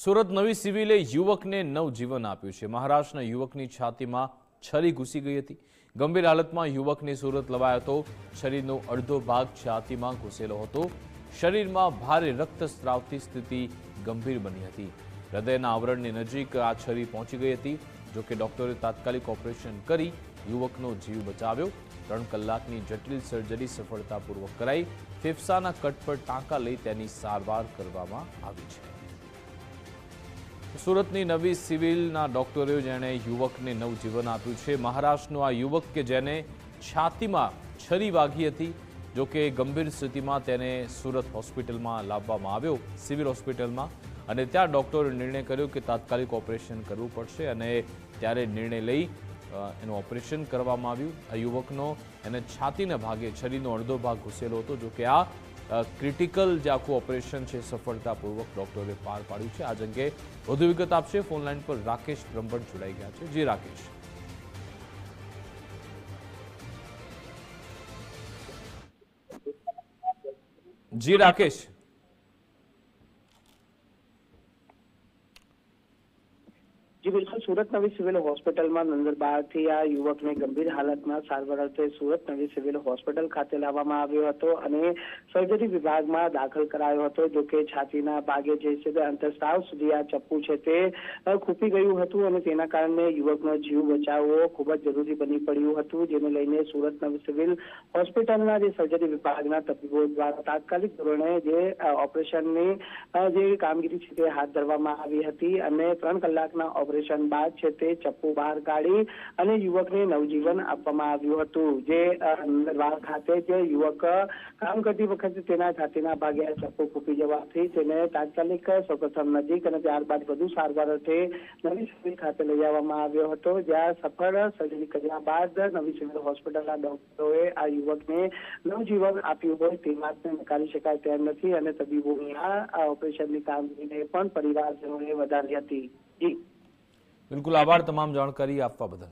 સુરત નવી સિવિલે યુવકને નવજીવન આપ્યું છે। મહારાષ્ટ્રના યુવકની છાતીમાં છરી ઘૂસી ગઈ હતી। ગંભીર હાલતમાં યુવકને સુરત લવાયો હતો। શરીરનો અડધો ભાગ છાતીમાં ઘૂસેલો હતો। શરીરમાં ભારે રક્તસ્રાવથી સ્થિતિ ગંભીર બની હતી। હૃદયના આવરણની નજીક આ છરી પહોંચી ગઈ હતી। જોકે ડોક્ટરે તાત્કાલિક ઓપરેશન કરી યુવકનો જીવ બચાવ્યો। 3 કલાકની જટિલ સર્જરી સફળતાપૂર્વક કરાઈ। ફેફસાના કટ પર ટાંકા લઈ તેની સારવાર કરવામાં આવી છે। સુરતની નવી સિવિલના ડોક્ટરોએ જેણે યુવકને નવજીવન આપ્યું છે। મહારાષ્ટ્રનો આ યુવક કે જેને છાતીમાં છરી વાગી હતી, જો કે ગંભીર સ્થિતિમાં તેને સુરત હોસ્પિટલમાં લાવવામાં આવ્યો, સિવિલ હોસ્પિટલમાં, અને ત્યાં ડોક્ટરે નિર્ણય કર્યો કે તાત્કાલિક ઓપરેશન કરવું પડશે અને ત્યારે નિર્ણય લઈ એનું ઓપરેશન કરવામાં આવ્યું। આ યુવકનો એને છાતીના ભાગે છરીનો અડધો ભાગ ઘૂસેલો હતો, જો કે આ ક્રિટિકલ જે આખું ઓપરેશન છે સફળતાપૂર્વક ડોક્ટરે પાર પાડ્યું છે। આ અંગે વધુ વિગત આપશે ફોન લાઈન પર રાકેશ બ્રહ્મભટ્ટ જોડાઈ ગયા છે। જી રાકેશ। જી રાકેશ। जी बिल्कुल, सूरत नवी सिविल होस्पिटल में नंदुरबार थी आ युवक ने गंभीर हालत में सारवार अर्थे सूरत नवी सिविल होस्पिटल खाते लाववामां આવ્યો હતો અને સર્જરી વિભાગમાં દાખલ કરાયો હતો। જો કે છાતીના ભાગે જે છે તે અંતઃસ્ત્રાવ સુધી આ ચપ્પુ છે તે ખૂપી ગયું હતું અને તેના કારણે યુવકનો જીવ બચાવવો ખૂબ જ જરૂરી બની પડ્યું હતું, જેને લઈને સુરત નવી સિવિલ હોસ્પિટલના જે સર્જરી વિભાગના તબીબો દ્વારા તાત્કાલિક ધોરણે જે ઓપરેશનની જે કામગીરી છે તે હાથ ધરવામાં આવી હતી અને 3 કલાકના ઓપરેશન બાદ છે તે ચપ્પુ બહાર કાઢી અને યુવકને નવજીવન આપવામાં આવ્યું હતું। જે નંદુરબાર ખાતે જે યુવક કામ કરતી વખતે તેના છાતીના ભાગે ચપ્પુ ફૂટી જવાથી તેને તાત્કાલિક સૌપ્રથમ નજીક અને ત્યારબાદ વધુ સારવાર અર્થે નવી સિવિલ ખાતે લઈ આવવામાં આવ્યો હતો, જ્યાં સફળ સર્જરી કર્યા બાદ નવી સિવિલ હોસ્પિટલના ડોક્ટરોએ આ યુવકને નવજીવન આપ્યું હોય તે વાતને નકારી શકાય તેમ નથી અને તબીબોની આ ઓપરેશનની કામગીરીને પણ પરિવારજનોએ વધારી હતી। જી બિલકુલ, આભાર તમામ જાણકારી આપવા બદલ।